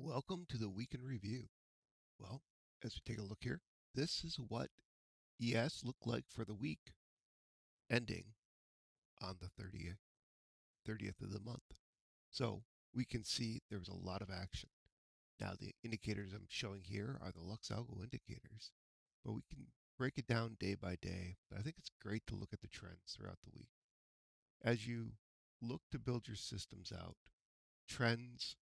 Welcome to the Week in Review. Well, as we take a look here, this is what ES looked like for the week ending on the 30th of the month. So we can see there was a lot of action. Now, the indicators I'm showing here are the LuxAlgo indicators, but we can break it down day by day. But I think it's great to look at the trends throughout the week. As you look to build your systems out, trends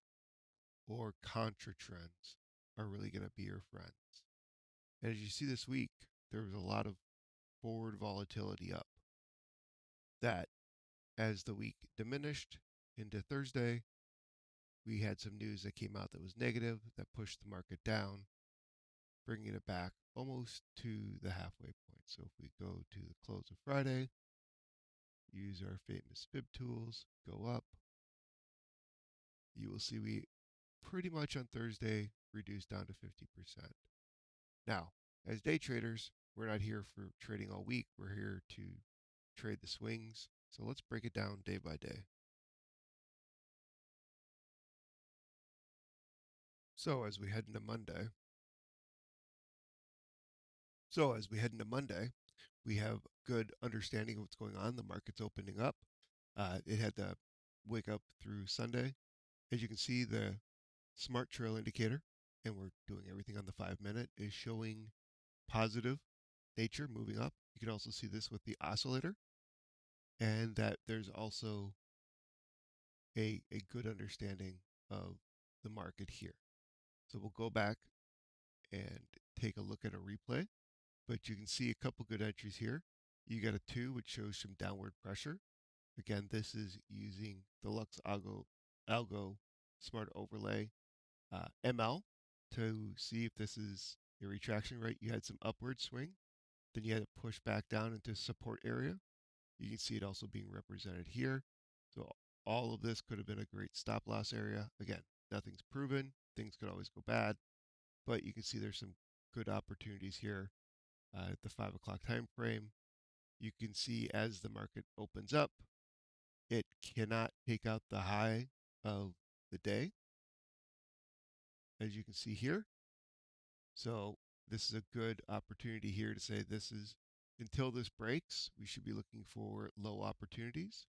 or contra trends are really going to be your friends. And as you see this week, there was a lot of forward volatility up. That, as the week diminished into Thursday, we had some news that came out that was negative that pushed the market down, bringing it back almost to the halfway point. So if we go to the close of Friday, use our famous fib tools, go up, you will see we pretty much on Thursday reduced down to 50%. Now, as day traders, we're not here for trading all week. We're here to trade the swings. So let's break it down day by day. So as we head into Monday, we have good understanding of what's going on. The market's opening up. It had to wake up through Sunday. As you can see, the smart trail indicator, and we're doing everything on the 5-minute, is showing positive nature moving up. You can also see this with the oscillator, and that there's also a good understanding of the market here. So we'll go back and take a look at a replay, but you can see a couple good entries here. You got a 2, which shows some downward pressure. Again, this is using the LuxAlgo Smart Overlay ML to see if this is a retraction, right? You had some upward swing, then you had to push back down into support area. You can see it also being represented here. So all of this could have been a great stop loss area. Again, nothing's proven. Things could always go bad, but you can see there's some good opportunities here at the 5 o'clock time frame. You can see as the market opens up, it cannot take out the high of the day, as you can see here. So this is a good opportunity here to say this is, until this breaks, we should be looking for low opportunities.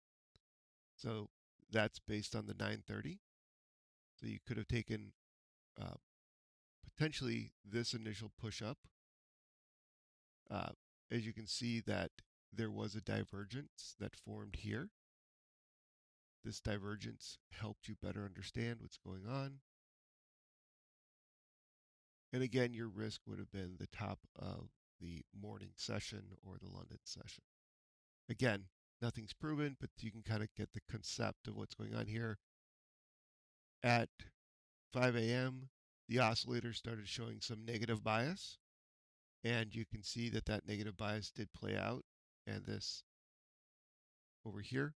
So that's based on the 930. So you could have taken potentially this initial push up. As you can see that there was a divergence that formed here. This divergence helped you better understand what's going on. And again, your risk would have been the top of the morning session or the London session. Again, nothing's proven, but you can kind of get the concept of what's going on here. At 5 a.m., the oscillator started showing some negative bias, and you can see that that negative bias did play out. And this over here.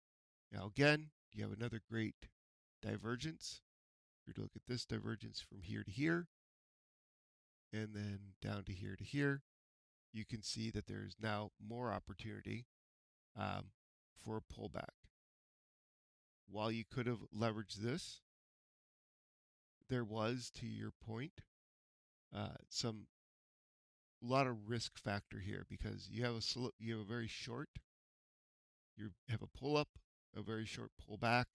Now again, you have another great divergence. You're to look at this divergence from here to here, and then down to here. You can see that there's now more opportunity for a pullback. While you could have leveraged this, there was, to your point, some lot of risk factor here because you have a very short, you have a pull up, a very short pullback,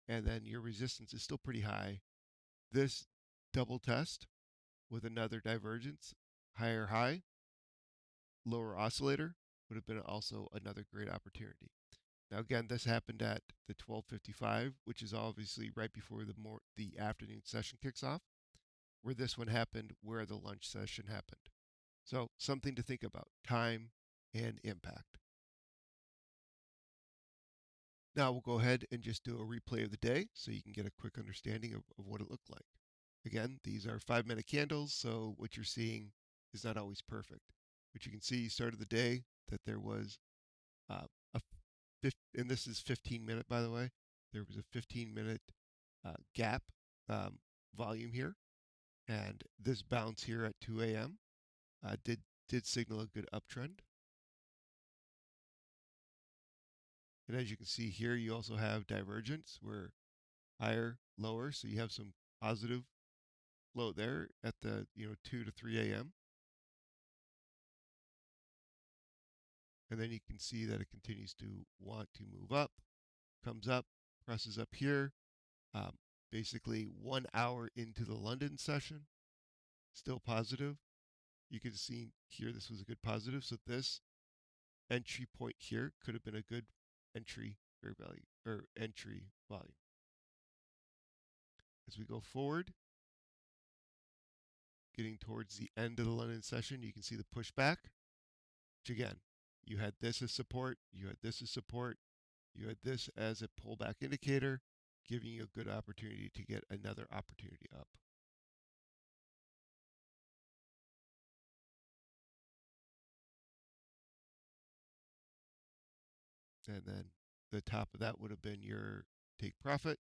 and then your resistance is still pretty high. This double test with another divergence, higher high, lower oscillator, would have been also another great opportunity. Now again, this happened at the 12:55, which is obviously right before the afternoon session kicks off, where this one happened where the lunch session happened. So something to think about, time and impact. Now we'll go ahead and just do a replay of the day so you can get a quick understanding of what it looked like. Again, these are 5-minute candles, so what you're seeing is not always perfect. But you can see start of the day that there was and this is 15-minute, by the way. There was a 15-minute gap volume here, and this bounce here at 2 a.m. Did signal a good uptrend. And as you can see here, you also have divergence where higher, lower, so you have some positive float there at the 2 to 3 a.m. And then you can see that it continues to want to move up, comes up, presses up here. Um, Basically, 1 hour into the London session, still positive. You can see here this was a good positive. So this entry point here could have been a good entry fair value or entry volume. As we go forward, getting towards the end of the London session, you can see the pushback, which again, you had this as support, you had this as support, you had this as a pullback indicator, giving you a good opportunity to get another opportunity up. And then the top of that would have been your take profit.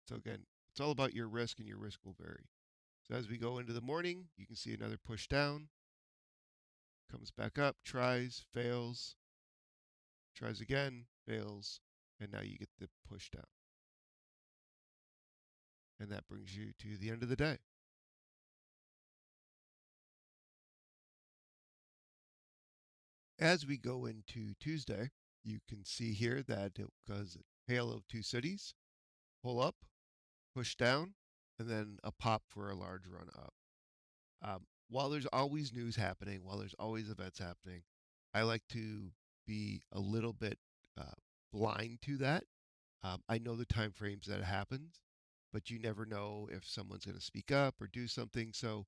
So again, it's all about your risk, and your risk will vary. So as we go into the morning, you can see another push down, comes back up, tries, fails, tries again, fails, and now you get the push down. And that brings you to the end of the day. As we go into Tuesday, you can see here that it was a tale of two cities, pull up, push down, and then a pop for a large run up. While there's always news happening, while there's always events happening, I like to be a little bit uh, blind to that. I know the time frames that it happens, but you never know if someone's going to speak up or do something. So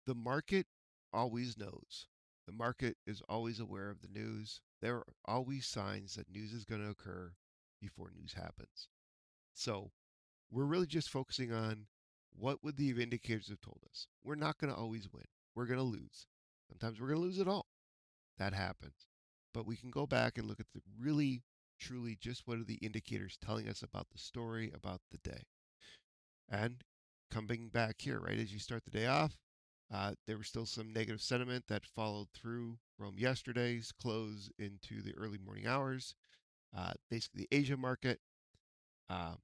the market always knows. The market is always aware of the news. There are always signs that news is going to occur before news happens. So we're really just focusing on what would the indicators have told us. We're not going to always win. We're going to lose. Sometimes we're going to lose it all. That happens. But we can go back and look at the really, truly just what are the indicators telling us about the story, about the day. And coming back here, right, as you start the day off, there was still some negative sentiment that followed through from yesterday's close into the early morning hours. Basically, the Asia market. Uh,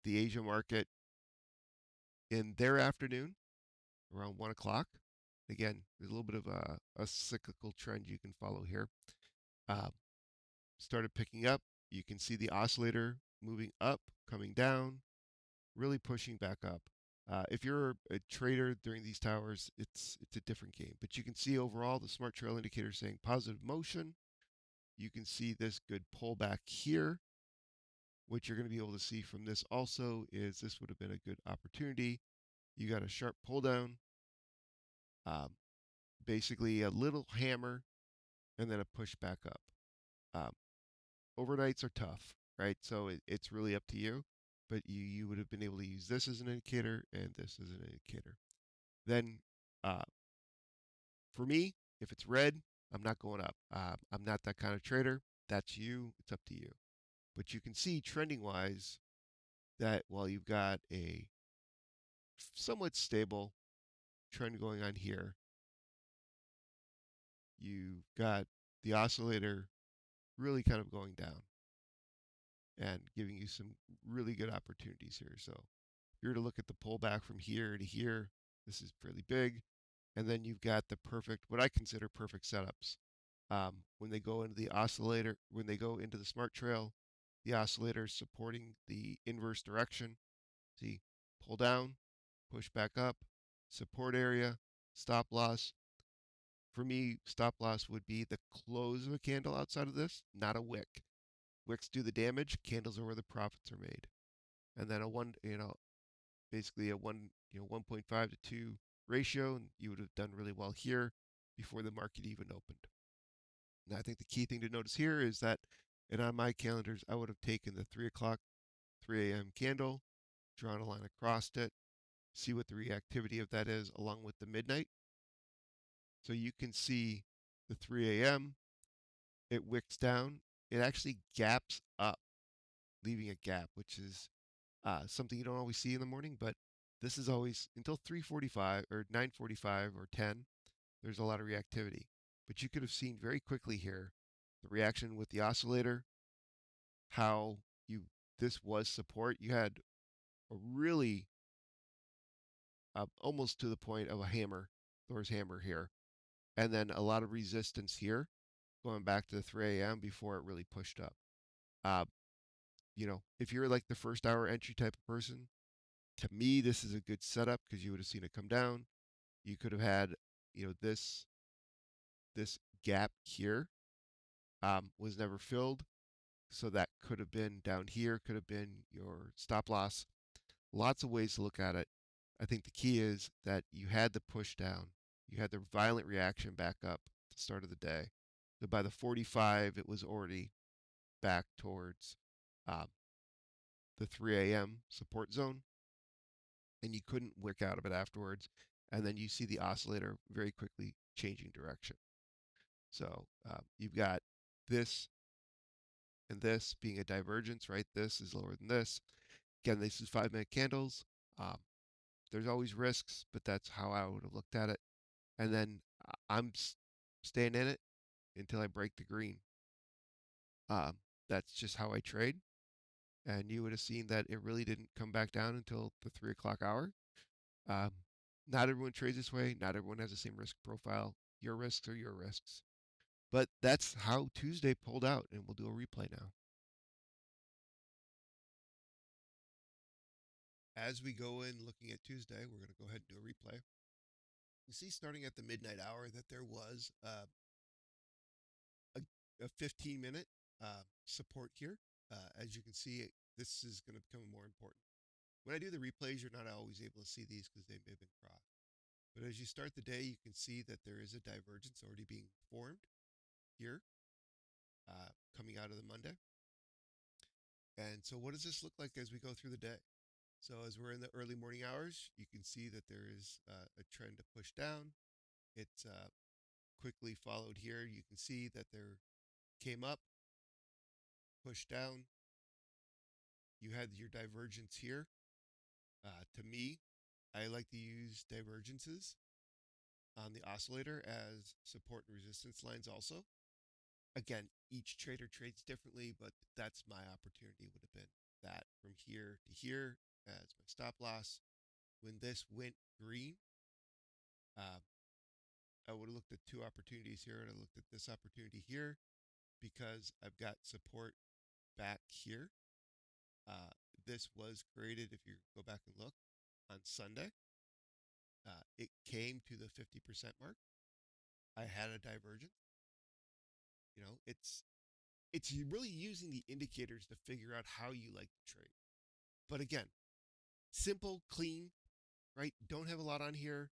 the Asia market in their afternoon, around 1 o'clock. Again, there's a little bit of a cyclical trend you can follow here. Uh, Started picking up. You can see the oscillator moving up, coming down, really pushing back up. If you're a trader during these towers, it's a different game. But you can see overall the smart trail indicator saying positive motion. You can see this good pullback here. What you're going to be able to see from this also is this would have been a good opportunity. You got a sharp pull down, um, basically a little hammer, and then a push back up. Um, Overnights are tough, right? So it's really up to you. But you would have been able to use this as an indicator and this as an indicator. Then uh, for me, if it's red, I'm not going up. I'm not that kind of trader. That's you. It's up to you. But you can see trending wise that while you've got a somewhat stable trend going on here, you've got the oscillator really kind of going down and giving you some really good opportunities here. So if you're to look at the pullback from here to here, this is fairly big. And then you've got the perfect, what I consider perfect setups. When they go into the oscillator, when they go into the smart trail, the oscillator is supporting the inverse direction. See, pull down, push back up, support area, stop loss. For me, stop loss would be the close of a candle outside of this, not a wick. Wicks do the damage, candles are where the profits are made. And then basically a 1.5 to 2 ratio, and you would have done really well here before the market even opened. Now, I think the key thing to notice here is that, and on my calendars, I would have taken the 3 o'clock, 3 a.m. candle, drawn a line across it, see what the reactivity of that is along with the midnight. So you can see the 3 a.m., it wicks down, it actually gaps up, leaving a gap, which is something you don't always see in the morning, but this is always until 3:45 or 9:45 or 10. There's a lot of reactivity, but you could have seen very quickly here the reaction with the oscillator, how this was support. You had a really almost to the point of a hammer, Thor's hammer here, and then a lot of resistance here, going back to the 3 a.m. before it really pushed up. Uh, if you're like the first hour entry type of person, to me, this is a good setup because you would have seen it come down. You could have had, this gap here was never filled, so that could have been down here, could have been your stop loss. Lots of ways to look at it. I think the key is that you had the push down, you had the violent reaction back up at the start of the day. So by the 45, it was already back towards um, the 3 a.m. support zone, and you couldn't wick out of it afterwards. And then you see the oscillator very quickly changing direction. So you've got this and this being a divergence, right? This is lower than this. Again, this is 5-minute candles. Um, there's always risks, but that's how I would have looked at it. And then I'm staying in it until I break the green. That's just how I trade. And you would have seen that it really didn't come back down until the 3 o'clock hour. Um, not everyone trades this way. Not everyone has the same risk profile. Your risks are your risks. But that's how Tuesday pulled out, and we'll do a replay now. As we go in looking at Tuesday, we're going to go ahead and do a replay. You see, starting at the midnight hour, that there was a 15-minute support here. As you can see, this is going to become more important. When I do the replays, you're not always able to see these because they may have been crossed. But as you start the day, you can see that there is a divergence already being formed here, coming out of the Monday. And so what does this look like as we go through the day? So as we're in the early morning hours, you can see that there is a trend to push down. It's quickly followed here. You can see that there came up, pushed down. You had your divergence here. To me, I like to use divergences on the oscillator as support and resistance lines also. Again, each trader trades differently, but that's my opportunity would have been that from here to here as my stop loss. When this went green, uh, I would have looked at two opportunities here, and I looked at this opportunity here because I've got support back here. This was created, if you go back and look, on Sunday. It came to the 50% mark. I had a divergence. It's really using the indicators to figure out how you like to trade. But again, simple, clean, right? Don't have a lot on here.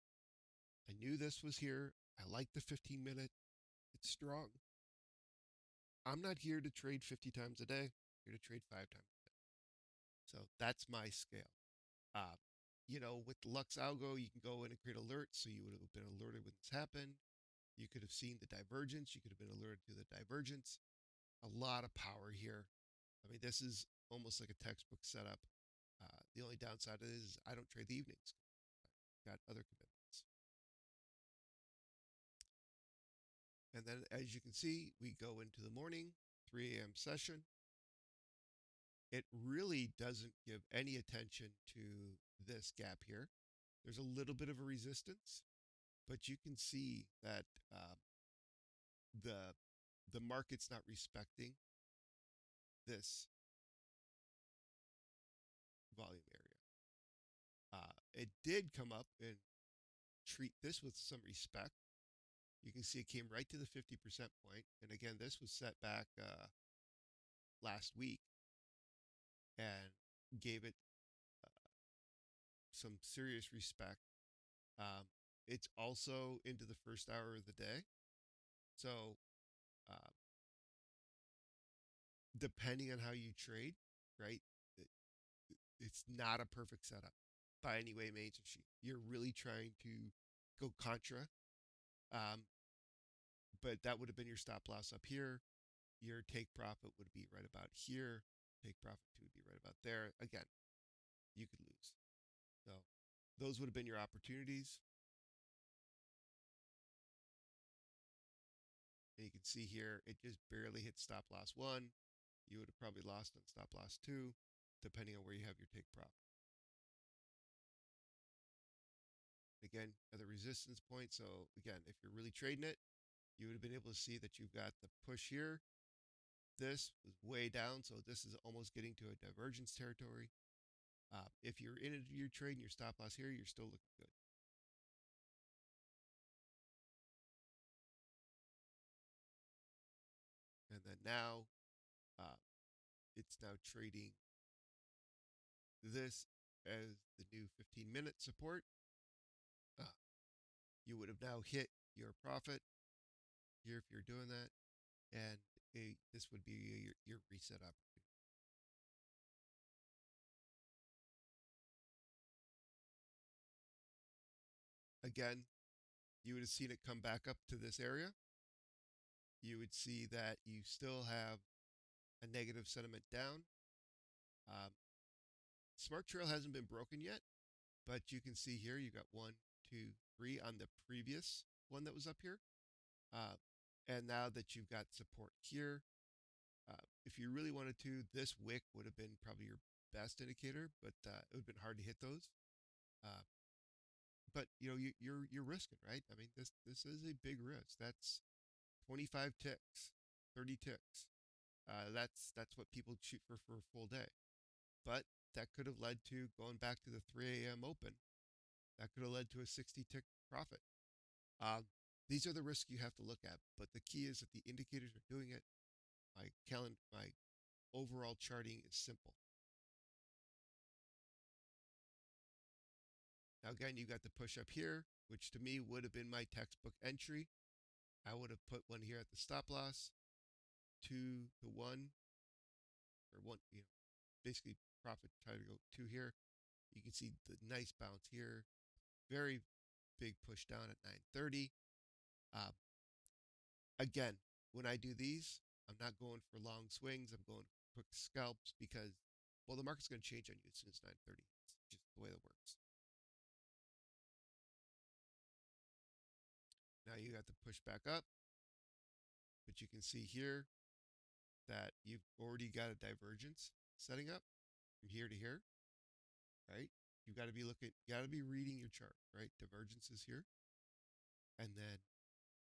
I knew this was here. I like the 15-minute. It's strong. I'm not here to trade 50 times a day. I'm here to trade 5 times a day. So that's my scale. Uh, with LuxAlgo, you can go in and create alerts. So you would have been alerted when this happened. You could have seen the divergence. You could have been alerted to the divergence. A lot of power here. I mean, this is almost like a textbook setup. The only downside is I don't trade the evenings. I've got other commitments. And then as you can see, we go into the morning, 3 a.m. session. It really doesn't give any attention to this gap here. There's a little bit of a resistance, but you can see that the market's not respecting this volume area. It did come up and treat this with some respect. You can see it came right to the 50% point. And again, this was set back last week and gave it some serious respect. It's also into the first hour of the day. So uh, depending on how you trade, right, it's not a perfect setup by any way, means or shape. You're really trying to go contra. Um, but that would have been your stop loss up here. Your take profit would be right about here. Take profit two would be right about there. Again, you could lose. So those would have been your opportunities. And you can see here, it just barely hit stop loss one. You would have probably lost on stop loss two. depending on where you have your take profit. Again, at the resistance point. So again, if you're really trading it, you would have been able to see that you've got the push here. This was way down, so this is almost getting to a divergence territory. If you're in your trade and your stop loss here, you're still looking good. And then now, uh, it's now trading this as the new 15-minute support. You would have now hit your profit here if you're doing that, and this would be your reset opportunity. Again, you would have seen it come back up to this area. You would see that you still have a negative sentiment down. Um, Smart trail hasn't been broken yet, but you can see here you got 1, 2, 3 on the previous one that was up here. Uh, and now that you've got support here, if you really wanted to, this wick would have been probably your best indicator, but it would have been hard to hit those. Uh, but you're risking, right? I mean, this is a big risk. That's 25 ticks, 30 ticks. That's what people shoot for a full day. But that could have led to going back to the 3 a.m. open. That could have led to a 60 tick profit. Um, these are the risks you have to look at. But the key is that the indicators are doing it. My overall charting is simple. Now again, you got the push up here, which to me would have been my textbook entry. I would have put one here at the stop loss, 2 to 1, or one, basically profit try to go 2 here. You can see the nice bounce here. Very big push down at 9:30. Uh, Again, when I do these, I'm not going for long swings. I'm going quick scalps because, well, the market's going to change on you as soon as 9:30. It's just the way that works. Now you got to push back up, but you can see here that you've already got a divergence setting up from here to here, right? You've got to be looking, you got to be reading your chart, right? Divergence is here. And then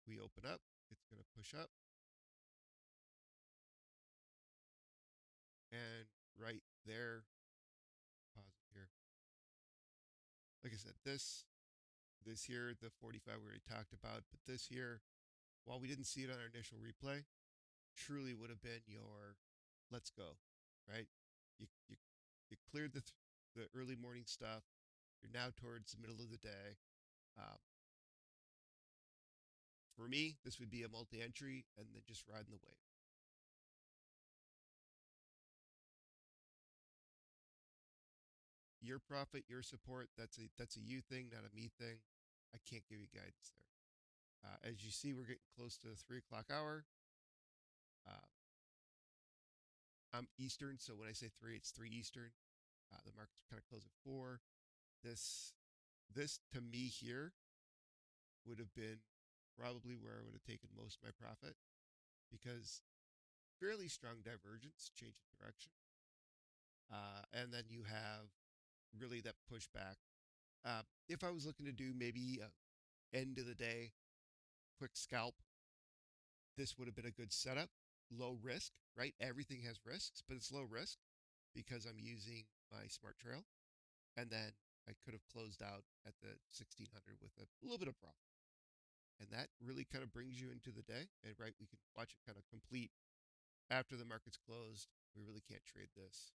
we open up, it's going to push up. And right there, pause it here. Like I said, this here, the 45 we already talked about, but this here, while we didn't see it on our initial replay, truly would have been your let's go, right? You cleared the early morning stuff. You're now towards the middle of the day. Um, for me, this would be a multi-entry and then just riding the wave. Your profit, your support, that's a you thing, not a me thing. I can't give you guidance there. As you see, we're getting close to the 3 o'clock hour. Uh, I'm Eastern, so when I say 3, it's 3 Eastern. The market's kind of close at 4. This to me here would have been probably where I would have taken most of my profit because fairly strong divergence, change of direction. And then you have really that pushback. If I was looking to do maybe a end of the day, quick scalp, this would have been a good setup. Low risk, right? Everything has risks, but it's low risk because I'm using my smart trail. And then I could have closed out at the 1600 with a little bit of profit. And that really kind of brings you into the day. And right, we can watch it kind of complete after the market's closed. We really can't trade this.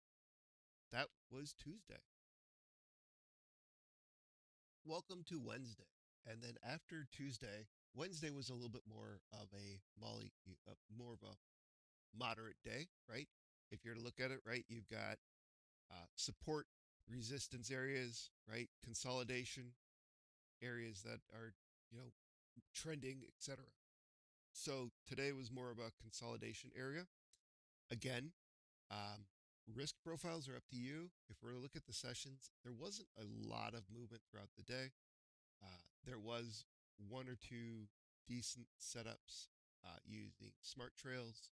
That was Tuesday. Welcome to Wednesday. And then after Tuesday, Wednesday was a little bit more of a more of a moderate day, right? If you're to look at it, right, you've got support, resistance areas, right, consolidation areas that are, trending, etc. So today was more of a consolidation area. Again, um, risk profiles are up to you. If we're to look at the sessions, there wasn't a lot of movement throughout the day. There was 1 or 2 decent setups using smart trails,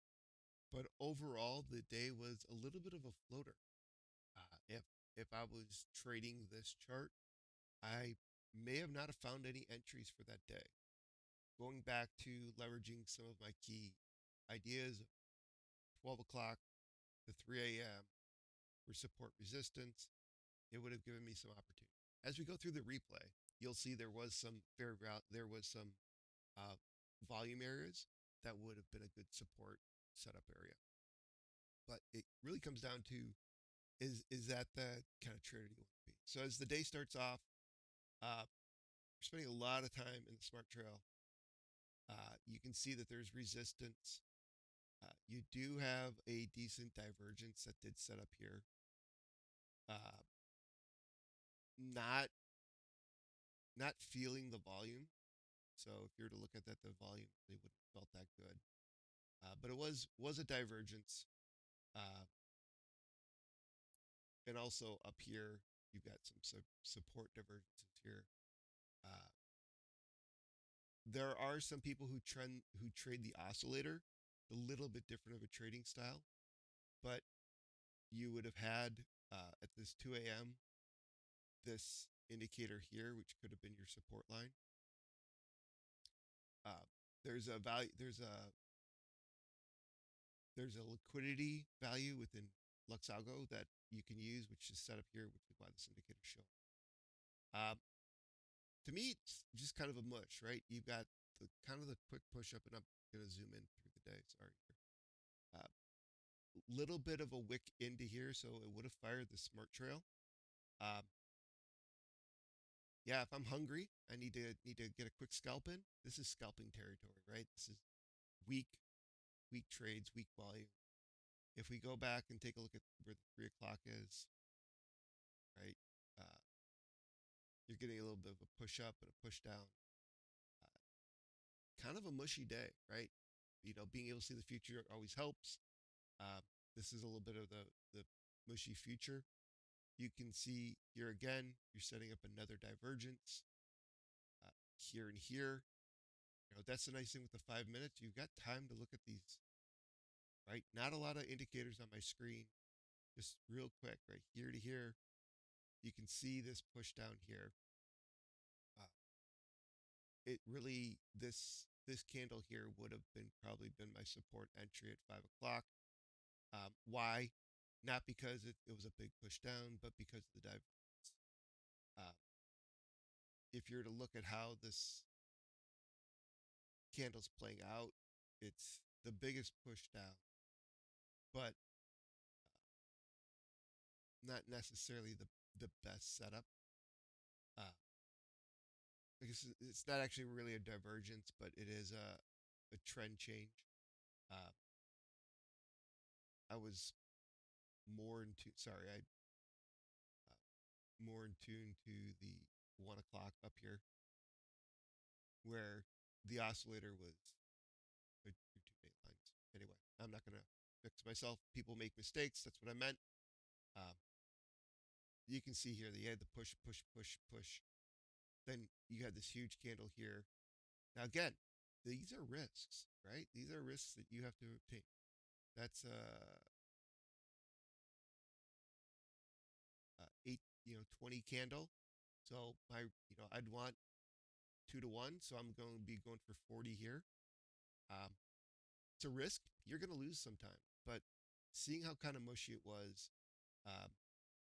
but overall the day was a little bit of a floater. if I was trading this chart, I may have not have found any entries for that day. Going back to leveraging some of my key ideas of 12 o'clock to 3 a.m. for support resistance, it would have given me some opportunity. As we go through the replay, you'll see there was some uh, volume areas that would have been a good support setup area. But it really comes down to is that the kind of trader you want to be? So as the day starts off, we're spending a lot of time in the smart trail. You can see that there's resistance. You do have a decent divergence that did set up here. Not feeling the volume. So if you were to look at that, the volume they wouldn't have felt that good. But it was a divergence. And also up here, you've got some support divergences here. There are some people who trade the oscillator, a little bit different of a trading style, but you would have had at this 2 a.m. this indicator here, which could have been your support line. There's a value. There's a liquidity value within LuxAlgo that you can use, which is set up here, which is why this indicator is showing. To me, it's just kind of a mush, right? You've got the kind of the quick push up, and I'm going to zoom in through the day. Sorry. Little bit of a wick into here, so it would have fired the smart trail. Yeah, if I'm hungry, I need to get a quick scalp in. This is scalping territory, right? This is weak trades, weak volume. If we go back and take a look at where the 3 o'clock is, right? You're getting a little bit of a push up and a push down. Kind of a mushy day, right? Being able to see the future always helps. This is a little bit of the mushy future. You can see here again, you're setting up another divergence here and here. That's the nice thing with the 5 minutes. You've got time to look at these, right? Not a lot of indicators on my screen. Just real quick, right here to here. You can see this push down here. It really, this candle here would have probably been my support entry at 5 o'clock. Why? Not because it was a big push down, but because of the divergence. If you're to look at how this candle's playing out, it's the biggest push down, but not necessarily the best setup. Because it's not actually really a divergence, but it is a trend change. I was more in tune. Sorry, I more in tune to the 1 o'clock up here, where the oscillator was your 2 lines. Anyway, I'm not gonna fix myself. People make mistakes. That's what I meant. You can see here that you had the push, push, push, push. Then you had this huge candle here. Now again, these are risks, right? These are risks that you have to obtain. That's 20 candle. So I'd want 2 to 1. So I'm going to be going for 40 here. It's a risk. You're going to lose sometime, but seeing how kind of mushy it was,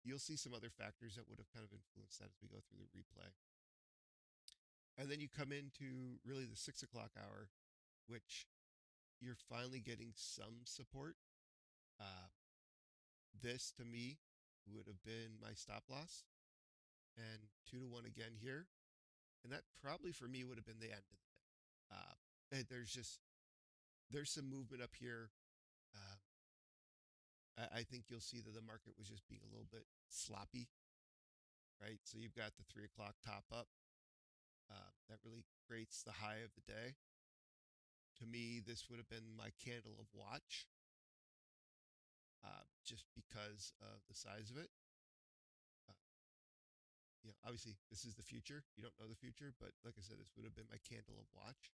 you'll see some other factors that would have kind of influenced that as we go through the replay. And then you come into really the 6 o'clock hour, which you're finally getting some support. This to me would have been my stop loss, and 2 to 1 again here. And that probably for me would have been the end of the day. There's some movement up here. I think you'll see that the market was just being a little bit sloppy, right? So you've got the 3 o'clock top up. That really creates the high of the day. To me, this would have been my candle of watch, just because of the size of it. Obviously, this is the future. You don't know the future, but like I said, this would have been my candle of watch.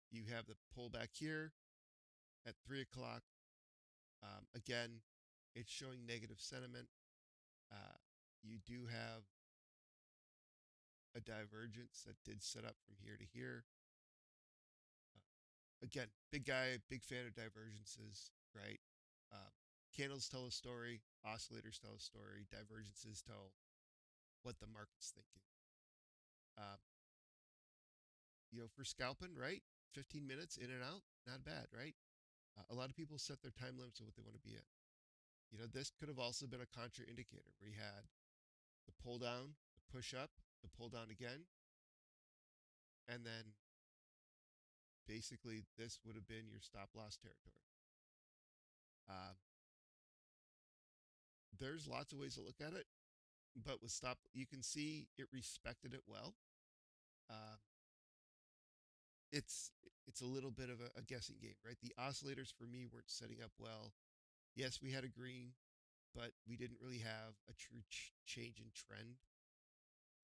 You have the pullback here at 3 o'clock. Again, it's showing negative sentiment. You do have a divergence that did set up from here to here. Again, big guy, big fan of divergences, right? Um, Candles tell a story, oscillators tell a story, divergences tell what the market's thinking. Um, for scalping, right? 15 minutes in and out, not bad, right? A lot of people set their time limits of what they want to be in. This could have also been a contra indicator where you had the pull down, the push up, the pull down again, and then basically this would have been your stop loss territory. Um, there's lots of ways to look at it, but with stop, you can see it respected it well. Uh, it's it's a little bit of a guessing game, right? The oscillators for me weren't setting up well. Yes, we had a green, but we didn't really have a true change in trend.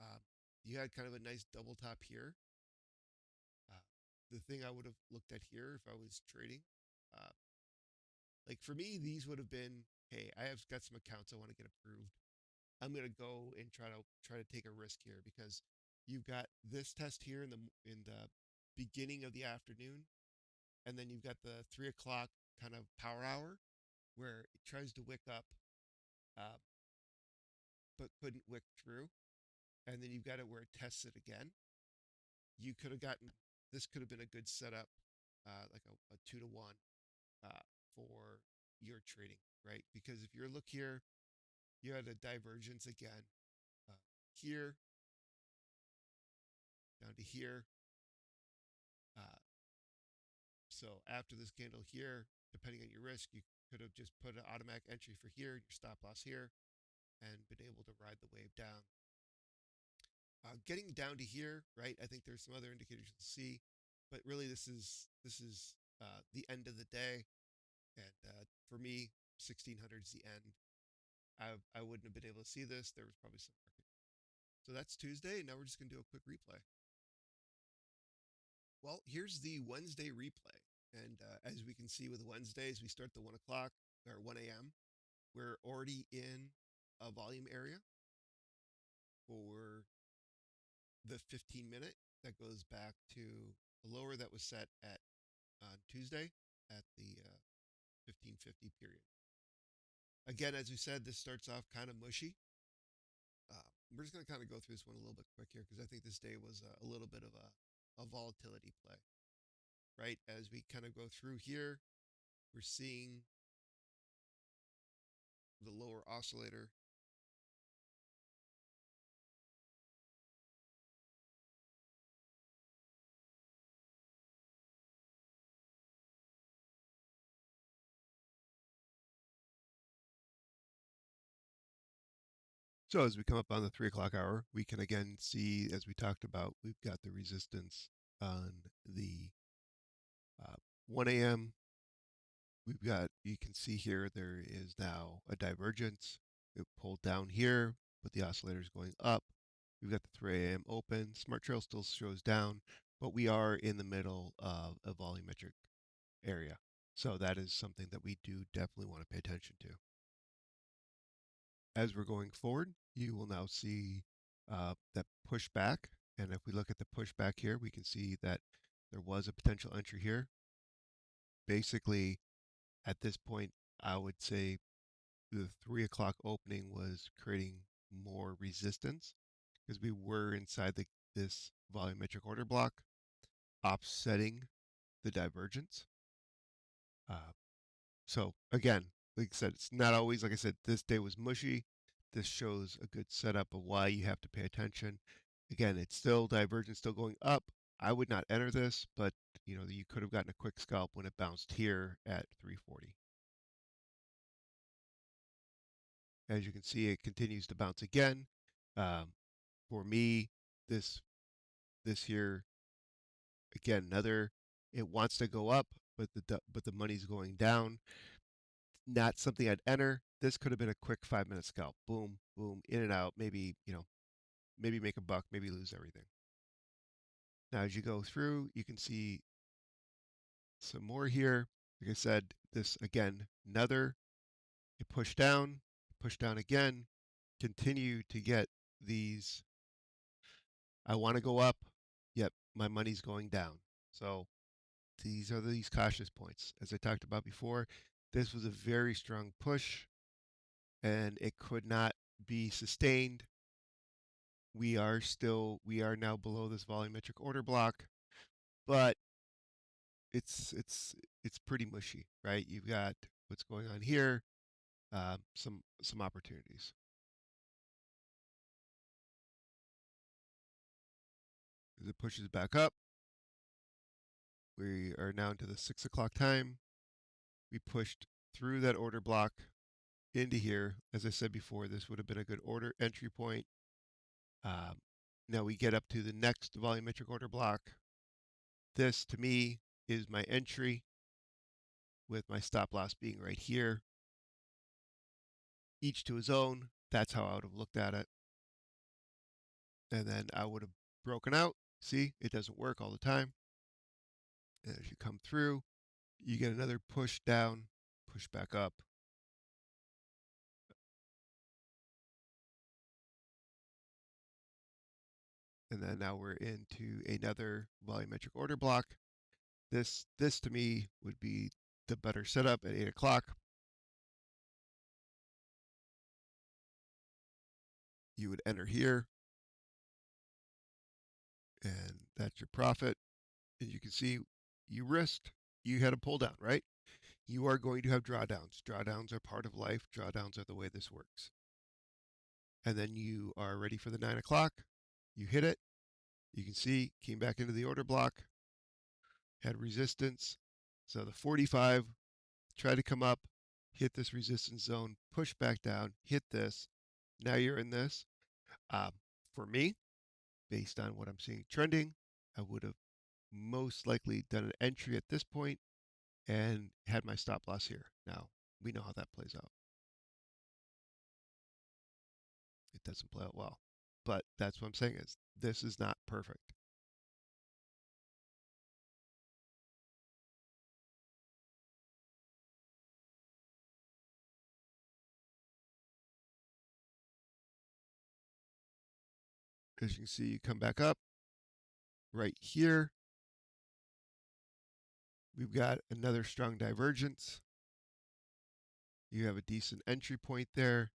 Um, you had kind of a nice double top here. Uh, the thing I would have looked at here if I was trading, uh, like for me, these would have been, hey, I have got some accounts I want to get approved. I'm gonna go and try to take a risk here because you've got this test here in the beginning of the afternoon, and then you've got the 3 o'clock kind of power hour where it tries to wick up, uh, but couldn't wick through, and then you've got it where it tests it again. You could have gotten this could have been a good setup, like a 2 to 1 for your trading, right? Because if you look here, you had a divergence again here down to here. Uh, so after this candle here, depending on your risk, you could have just put an automatic entry for here, your stop loss here, and been able to ride the wave down. Getting down to here, right? I think there's some other indicators you'll see, but really this is the end of the day, and for me, 1600 is the end. I wouldn't have been able to see this. There was probably some market. So that's Tuesday. Now we're just going to do a quick replay. Well, here's the Wednesday replay. And as we can see with Wednesdays, we start the 1 o'clock or 1 a.m. We're already in a volume area for the 15-minute that goes back to a lower that was set at on Tuesday at the 1550 period. Again, as we said, this starts off kind of mushy. We're just going to kind of go through this one a little bit quick here because I think this day was a little bit of a volatility play, right? As we kind of go through here, we're seeing the lower oscillator. So as we come up on the 3 o'clock hour, we can again see, as we talked about, we've got the resistance on the 1 a.m. You can see here, there is now a divergence. It pulled down here, but the oscillator is going up. We've got the 3 a.m. open. Smart Trail still shows down, but we are in the middle of a volumetric area. So that is something that we do definitely want to pay attention to. As we're going forward, you will now see that pushback. And if we look at the pushback here, we can see that there was a potential entry here. Basically, at this point, I would say the 3 o'clock opening was creating more resistance because we were inside this volumetric order block, offsetting the divergence. So again, like I said, it's not always, like I said, this day was mushy. This shows a good setup of why you have to pay attention. Again, it's still divergence, still going up. I would not enter this, but you could have gotten a quick scalp when it bounced here at 340. As you can see, it continues to bounce again. For me, this here again, it wants to go up, but the money's going down. Not something I'd enter. This could have been a quick 5-minute scalp. Boom, boom, in and out. Maybe, maybe make a buck, maybe lose everything. Now, as you go through, you can see some more here. Like I said, this again, it pushed down again, continue to get these, I want to go up, yep, my money's going down. So these are these cautious points. As I talked about before, this was a very strong push and it could not be sustained. We are now below this volumetric order block, but it's pretty mushy, right? You've got what's going on here, some opportunities. As it pushes back up, we are now into the 6 o'clock time. We pushed through that order block into here. As I said before, this would have been a good order entry point. Now we get up to the next volumetric order block. This, to me, is my entry with my stop loss being right here. Each to his own. That's how I would have looked at it. And then I would have broken out. See, it doesn't work all the time. And as you come through, you get another push down, push back up. And then now we're into another volumetric order block. This to me would be the better setup at 8 o'clock. You would enter here, and that's your profit. And you can see you risked, you had a pull down, right? You are going to have drawdowns. Drawdowns are part of life. Drawdowns are the way this works. And then you are ready for the 9 o'clock. You hit it. You can see, came back into the order block, had resistance. So the 45, try to come up, hit this resistance zone, push back down, hit this. Now you're in this. For me, based on what I'm seeing trending, I would have most likely done an entry at this point and had my stop loss here. Now, we know how that plays out. It doesn't play out well. But that's what I'm saying is this is not perfect. As you can see, you come back up right here. We've got another strong divergence. You have a decent entry point there.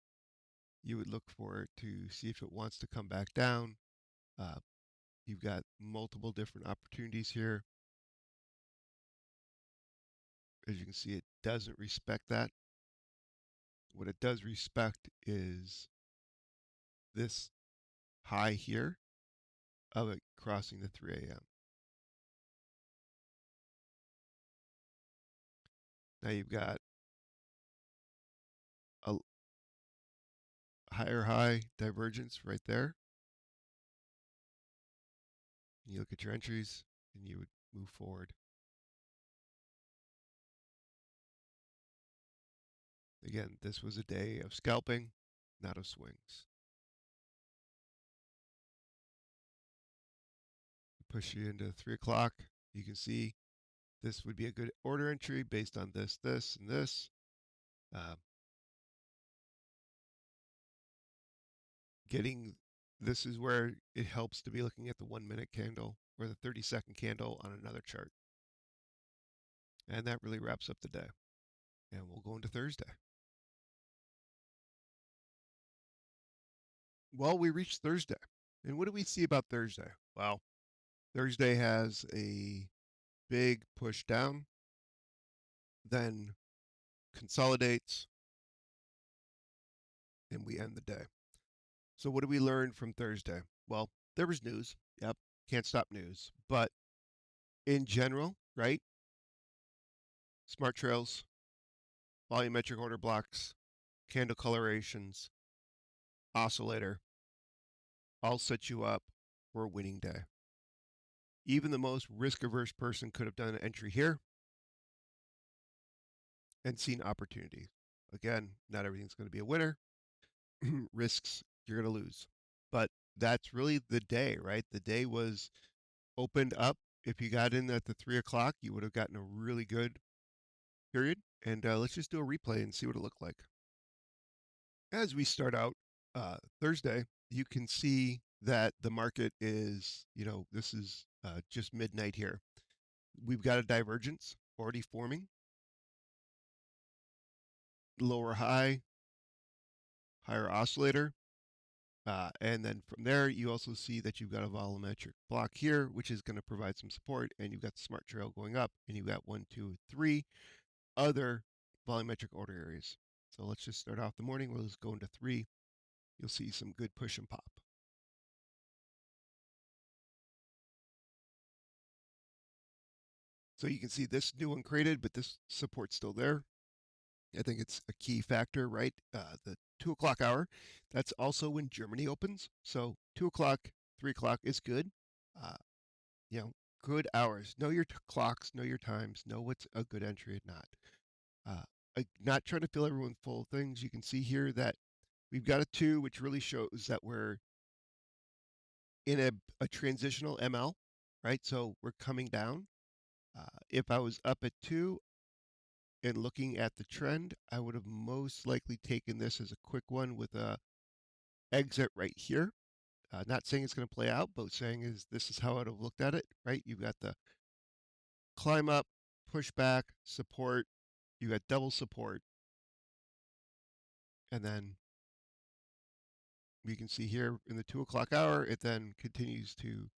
You would look for it to see if it wants to come back down. You've got multiple different opportunities here. As you can see, it doesn't respect that. What it does respect is this high here of it crossing the 3 a.m. Now you've got a higher high divergence right there. You look at your entries and you would move forward. Again, this was a day of scalping, not of swings. Push you into 3 o'clock. You can see this would be a good order entry based on this, this, and this. This is where it helps to be looking at the 1 minute candle or the 30-second candle on another chart. And that really wraps up the day. And we'll go into Thursday. Well, we reached Thursday. And what do we see about Thursday? Well, Thursday has a big push down, then consolidates, and we end the day. So what do we learn from Thursday? Well, there was news. Yep, can't stop news. But in general, right? Smart trails, volumetric order blocks, candle colorations, oscillator, all set you up for a winning day. Even the most risk-averse person could have done an entry here and seen opportunity. Again, not everything's going to be a winner. Risks, you're going to lose. But that's really the day, right? The day was opened up. If you got in at the 3 o'clock, you would have gotten a really good period. And let's just do a replay and see what it looked like. As we start out, Thursday, you can see that the market is, this is just midnight here. We've got a divergence already forming, lower high, higher oscillator. And then from there, you also see that you've got a volumetric block here, which is going to provide some support, and you've got the smart trail going up, and you've got 1, 2, 3 other volumetric order areas. So let's just start off the morning. We'll just go into 3. You'll see some good push and pop. So you can see this new one created, but this support's still there. I think it's a key factor, right? The 2 o'clock hour, that's also when Germany opens. So 2 o'clock, 3 o'clock is good. Uh, you know, good hours. Know your clocks, know your times, know what's a good entry and not. Not trying to fill everyone full of things. You can see here that we've got a 2, which really shows that we're in a transitional ML, right? So we're coming down. If I was up at 2 and looking at the trend, I would have most likely taken this as a quick one with a exit right here. Not saying it's going to play out, but saying is this is how I'd have looked at it, right? You've got the climb up, push back, support. You got double support. And then you can see here in the 2 o'clock hour, it then continues to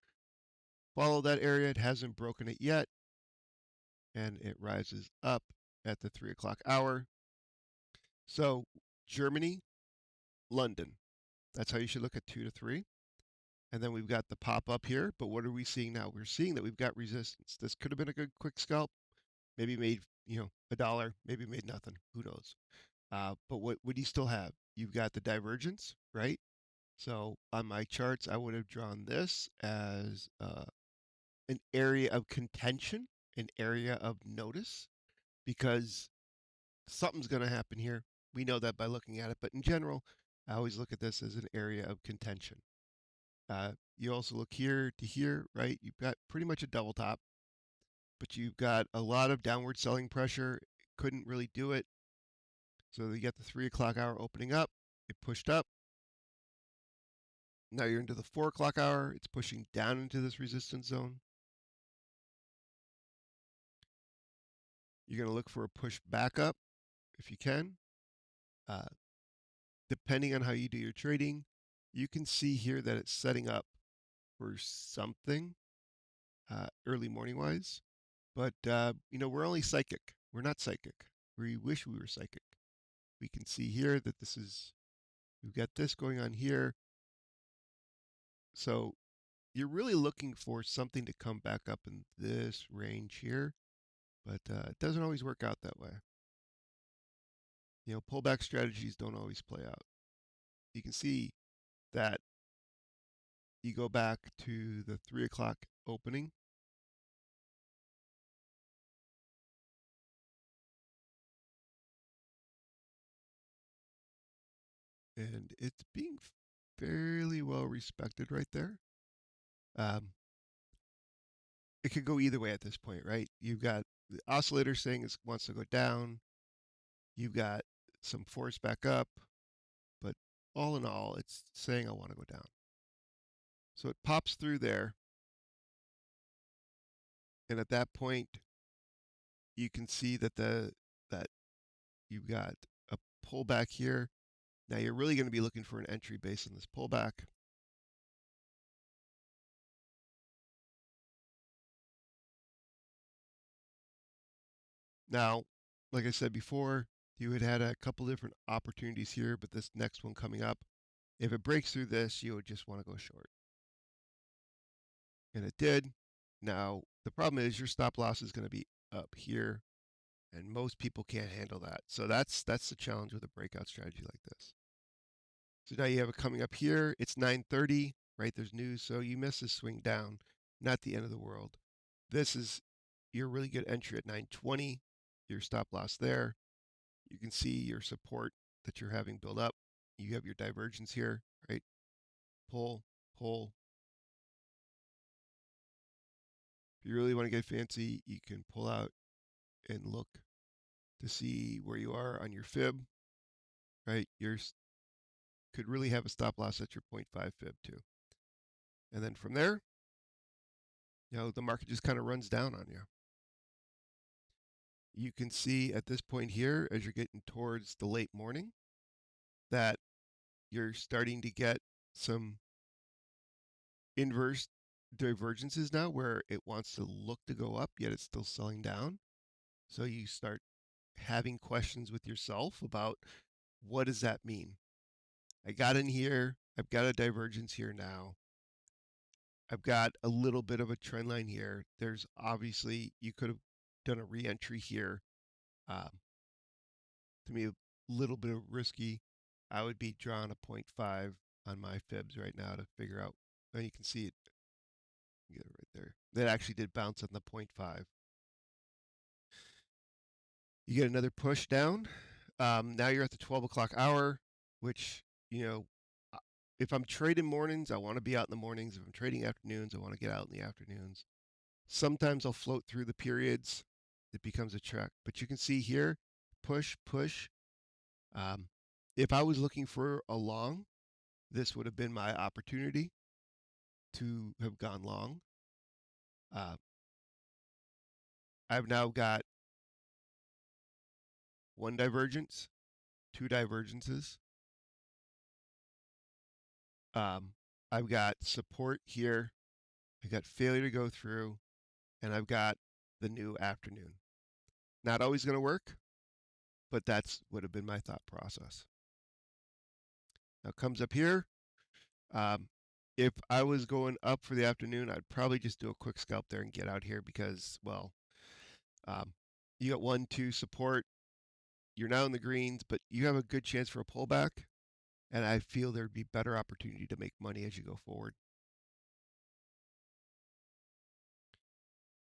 follow that area. It hasn't broken it yet. And it rises up at the 3 o'clock hour. So Germany, London. That's how you should look at 2 to 3. And then we've got the pop up here. But what are we seeing now? We're seeing that we've got resistance. This could have been a good quick scalp. Maybe made, $1, maybe made nothing. Who knows? But what do you still have? You've got the divergence, right? So on my charts, I would have drawn this as an area of contention, an area of notice, because something's going to happen here. We know that by looking at it. But in general, I always look at this as an area of contention. You also look here to here, right? You've got pretty much a double top, but you've got a lot of downward selling pressure. Couldn't really do it. So you get the 3 o'clock hour opening up. It pushed up. Now you're into the 4 o'clock hour. It's pushing down into this resistance zone. You're going to look for a push back up if you can. Depending on how you do your trading, you can see here that it's setting up for something early morning wise. But, we're only psychic. We're not psychic. We wish we were psychic. We can see here that we've got this going on here. So you're really looking for something to come back up in this range here, but it doesn't always work out that way. Pullback strategies don't always play out. You can see that you go back to the 3 o'clock opening. And it's being fairly well respected right there. It could go either way at this point, right? You've got the oscillator saying it wants to go down. You've got some force back up. But all in all, it's saying I want to go down. So it pops through there. And at that point, you can see that that you've got a pullback here. Now you're really going to be looking for an entry based on this pullback. Now, like I said before, you had a couple different opportunities here, but this next one coming up, if it breaks through this, you would just want to go short. And it did. Now, the problem is your stop loss is going to be up here, and most people can't handle that. So that's the challenge with a breakout strategy like this. So now you have it coming up here. It's 9:30, right? There's news, so you miss this swing down. Not the end of the world. This is your really good entry at 9:20. Your stop loss there. You can see your support that you're having build up. You have your divergence here, right? Pull, pull. If you really want to get fancy, you can pull out and look to see where you are on your fib, right? could really have a stop loss at your 0.5 fib too. And then from there, the market just kind of runs down on you. You can see at this point here, as you're getting towards the late morning, that you're starting to get some inverse divergences now where it wants to look to go up, yet it's still selling down. So you start having questions with yourself about, what does that mean? I got in here, I've got a divergence here now. I've got a little bit of a trend line here. There's obviously, you could have done a re-entry here. To me, a little bit of risky. I would be drawing a 0.5 on my fibs right now to figure out. And you can see it. Get it right there. That actually did bounce on the 0.5. You get another push down. Now you're at the 12 o'clock hour, which, if I'm trading mornings, I want to be out in the mornings. If I'm trading afternoons, I want to get out in the afternoons. Sometimes I'll float through the periods. It becomes a trek. But you can see here, push, push. If I was looking for a long, this would have been my opportunity to have gone long. I've now got one divergence, two divergences. I've got support here. I've got failure to go through, and I've got the new afternoon. Not always going to work, but that's would have been my thought process. Now it comes up here. If I was going up for the afternoon, I'd probably just do a quick scalp there and get out here because, well, you got 1, 2 support. You're now in the greens, but you have a good chance for a pullback. And I feel there'd be better opportunity to make money as you go forward.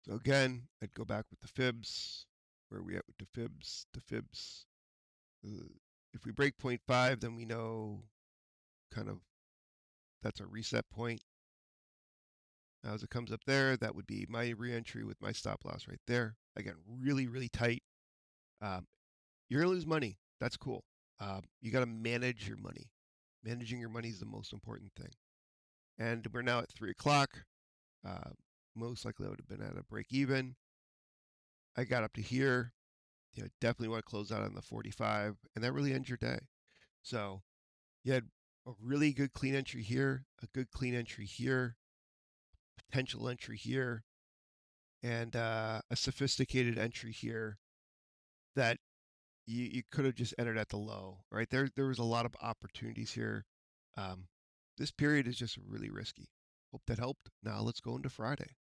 So again, I'd go back with the fibs. Where are we at with the fibs? The fibs. If we break 0.5, then we know kind of that's a reset point. Now, as it comes up there, that would be my re-entry with my stop loss right there. Again, really, really tight. You're going to lose money. That's cool. You got to manage your money. Managing your money is the most important thing. And we're now at 3 o'clock. Most likely I would have been at a break even. I got up to here. Definitely want to close out on the 45, and that really ends your day. So you had a really good clean entry here, a good clean entry here, potential entry here, and a sophisticated entry here that you could have just entered at the low, right? There was a lot of opportunities here. This period is just really risky. Hope that helped. Now let's go into Friday.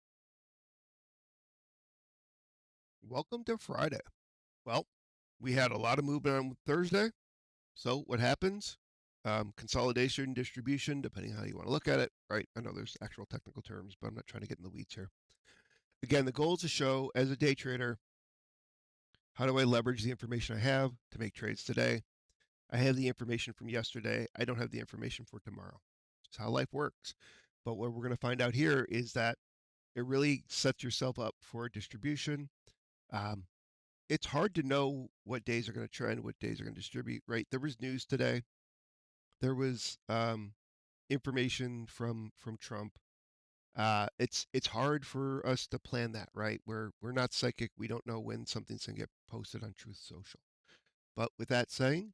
Welcome to Friday. Well, we had a lot of movement on Thursday. So what happens? Consolidation, distribution, depending how you want to look at it, right? I know there's actual technical terms, but I'm not trying to get in the weeds here. Again, the goal is to show, as a day trader, how do I leverage the information I have to make trades today? I have the information from yesterday. I don't have the information for tomorrow. It's how life works. But what we're going to find out here is that it really sets yourself up for a distribution. It's hard to know what days are going to trend, what days are going to distribute, right? There was news today. There was information from Trump. It's hard for us to plan that, right? We're not psychic. We don't know when something's going to get posted on Truth Social. But with that saying,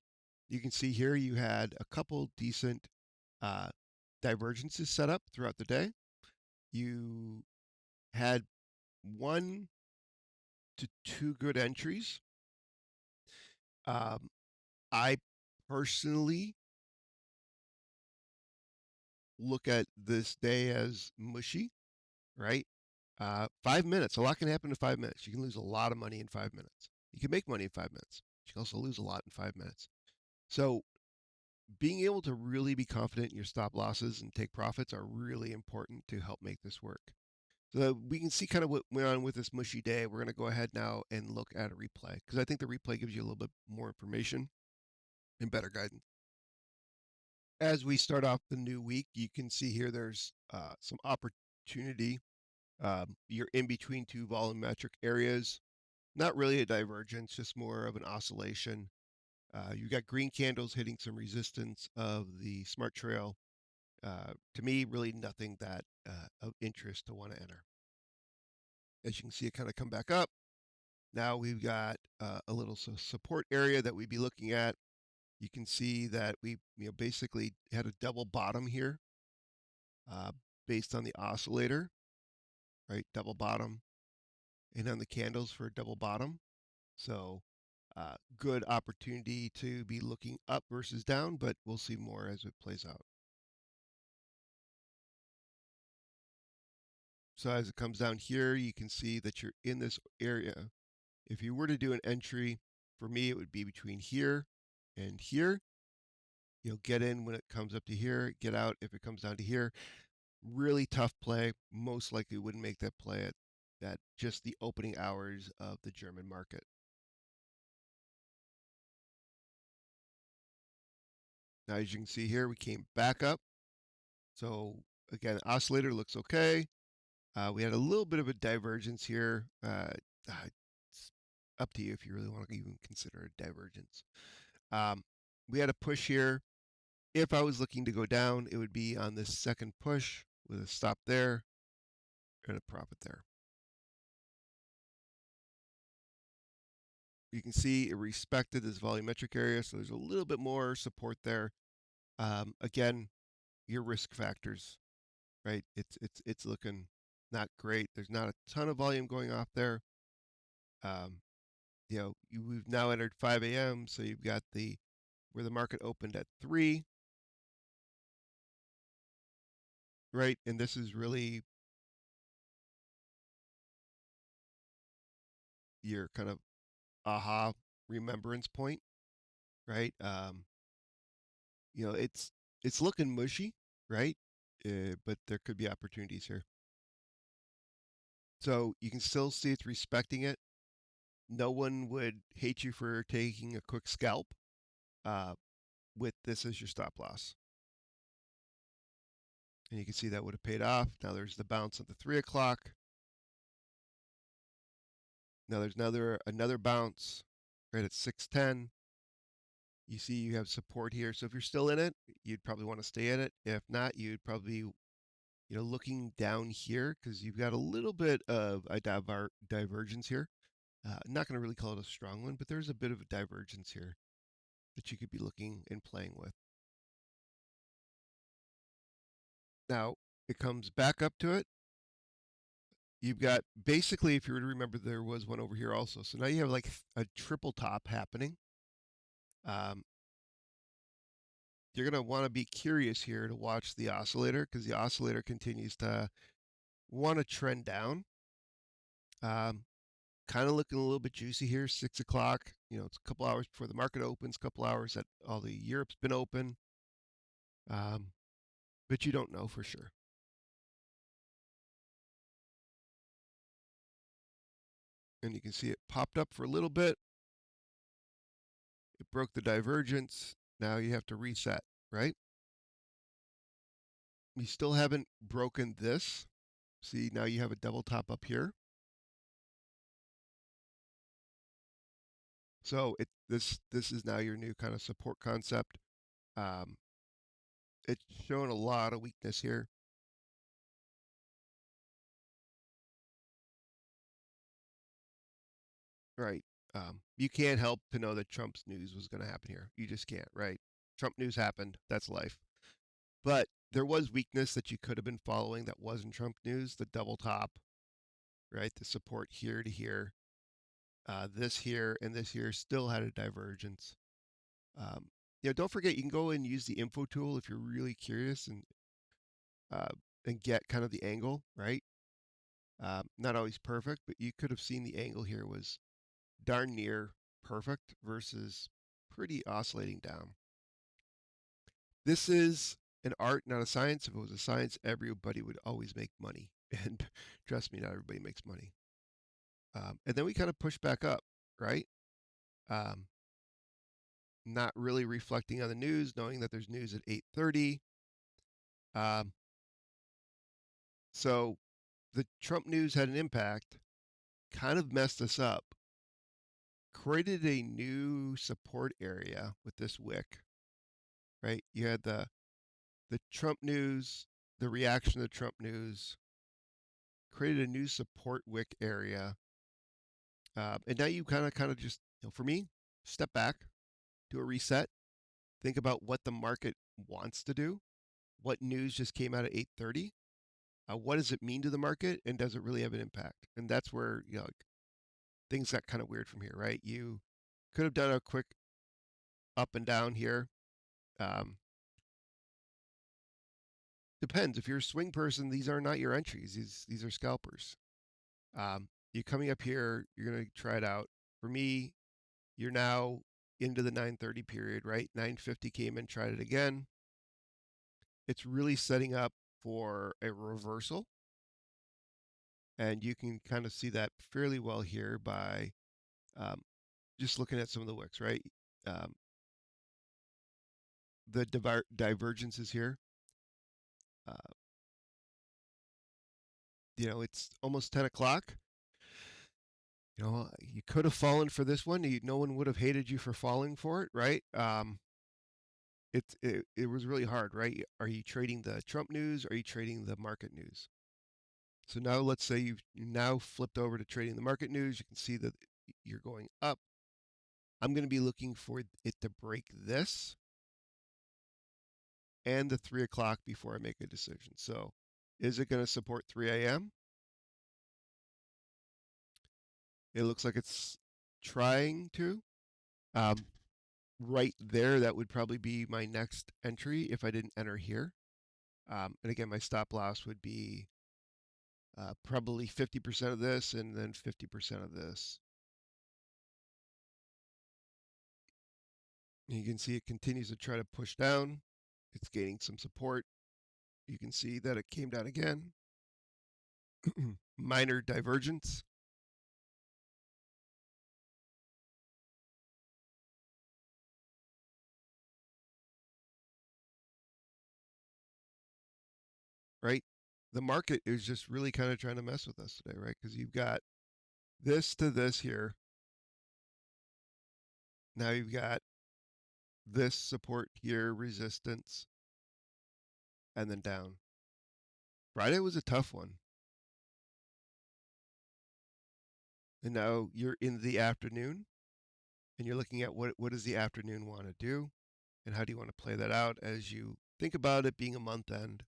you can see here you had a couple decent divergences set up throughout the day. You had 1 to 2 good entries. I personally look at this day as mushy, right? 5 minutes, a lot can happen in 5 minutes. You can lose a lot of money in 5 minutes. You can make money in 5 minutes. You can also lose a lot in 5 minutes. So being able to really be confident in your stop losses and take profits are really important to help make this work. So we can see kind of what went on with this mushy day. We're going to go ahead now and look at a replay because I think the replay gives you a little bit more information and better guidance. As we start off the new week, you can see here there's some opportunity. You're in between 2 volumetric areas. Not really a divergence, just more of an oscillation. You got green candles hitting some resistance of the smart trail. To me, really nothing that of interest to want to enter. As you can see, it kind of come back up. Now we've got a little support area that we'd be looking at. You can see that we basically had a double bottom here uh, based on the oscillator, right? Double bottom, and on the candles for a double bottom. So good opportunity to be looking up versus down, but we'll see more as it plays out. So as it comes down here, you can see that you're in this area. If you were to do an entry, for me, it would be between here and here. You'll get in when it comes up to here, get out if it comes down to here. Really tough play. Most likely wouldn't make that play at just the opening hours of the German market. Now, as you can see here, we came back up. So again, oscillator looks okay. We had a little bit of a divergence here. It's up to you if you really want to even consider a divergence. We had a push here. If I was looking to go down, it would be on this second push with a stop there and a profit there. You can see it respected this volumetric area, so there's a little bit more support there. Again, your risk factors, right? It's looking not great. There's not a ton of volume going off there. We've now entered 5 a.m., so you've got where the market opened at 3, right? And this is really your kind of aha remembrance point, right? It's looking mushy, right? But there could be opportunities here. So you can still see it's respecting it. No one would hate you for taking a quick scalp uh, with this as your stop loss. And you can see that would have paid off. Now there's the bounce at the 3 o'clock. Now there's another bounce right at 6:10. You see you have support here. So if you're still in it, you'd probably want to stay in it. If not, you'd probably looking down here because you've got a little bit of a divergence here. I'm not going to really call it a strong one, but there's a bit of a divergence here that you could be looking and playing with. Now it comes back up to it. You've got basically, if you were to remember, there was one over here also. So now you have like a triple top happening. You're going to want to be curious here to watch the oscillator because the oscillator continues to want to trend down. Kind of looking a little bit juicy here, 6 o'clock. It's a couple hours before the market opens, a couple hours that all the Europe's been open. But you don't know for sure. And you can see it popped up for a little bit. It broke the divergence. Now you have to reset, right? You still haven't broken this. See, now you have a double top up here. So this is now your new kind of support concept. It's showing a lot of weakness here. Right. You can't help to know that Trump's news was going to happen here. You just can't, right? Trump news happened. That's life. But there was weakness that you could have been following that wasn't Trump news. The double top, right? The support here to here. This here and this here still had a divergence. Don't forget you can go and use the info tool if you're really curious uh, and get kind of the angle, right? Not always perfect, but you could have seen the angle here was darn near perfect versus pretty oscillating down. This is an art, not a science. If it was a science, everybody would always make money. And trust me, not everybody makes money. And then we kind of push back up, right? Not really reflecting on the news, knowing that there's news at 8:30. So the Trump news had an impact, kind of messed us up, created a new support area with this wick, right? You had the Trump news, the reaction to the Trump news, created a new support wick area, and now you kind of just, for me, step back, do a reset, think about what the market wants to do, what news just came out at 8:30, what does it mean to the market, and does it really have an impact? And that's where things got kind of weird from here, right? You could have done a quick up and down here. Depends. If you're a swing person, these are not your entries. These are scalpers. You're coming up here, you're going to try it out. For me, you're now into the 9:30 period, right? 9:50 came in, tried it again. It's really setting up for a reversal. And you can kind of see that fairly well here by just looking at some of the wicks, right? The divergences here. It's almost 10 o'clock. You could have fallen for this one. No one would have hated you for falling for it, right? It was really hard, right? Are you trading the Trump news? Or are you trading the market news? So now let's say you've now flipped over to trading the market news. You can see that you're going up. I'm going to be looking for it to break this and the 3 o'clock before I make a decision. So is it going to support 3 a.m.? It looks like it's trying to. Right there, that would probably be my next entry if I didn't enter here. And again, my stop loss would be probably 50% of this and then 50% of this. And you can see it continues to try to push down. It's gaining some support. You can see that it came down again. Minor divergence. Right? The market is just really kind of trying to mess with us today, right? Because you've got this to this here. Now you've got this support here, resistance, and then down. Friday was a tough one. And now you're in the afternoon, and you're looking at what does the afternoon want to do, and how do you want to play that out as you think about it being a month end.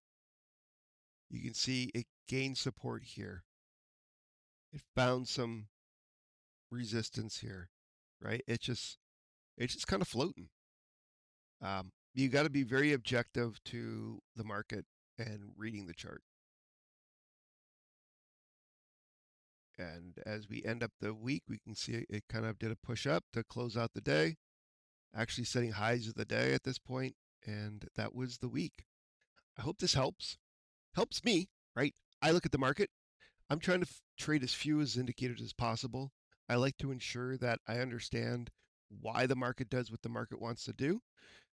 You can see it gained support here. It found some resistance here, right? It's just kind of floating. You got to be very objective to the market and reading the chart. And as we end up the week, we can see it kind of did a push up to close out the day, actually setting highs of the day at this point, and that was the week. I hope this helps. Helps me, right? I look at the market. I'm trying to trade as few as indicators as possible. I like to ensure that I understand why the market does what the market wants to do.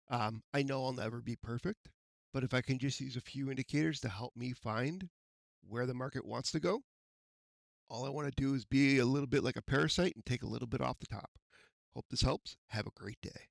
I know I'll never be perfect, but if I can just use a few indicators to help me find where the market wants to go, all I want to do is be a little bit like a parasite and take a little bit off the top. Hope this helps. Have a great day.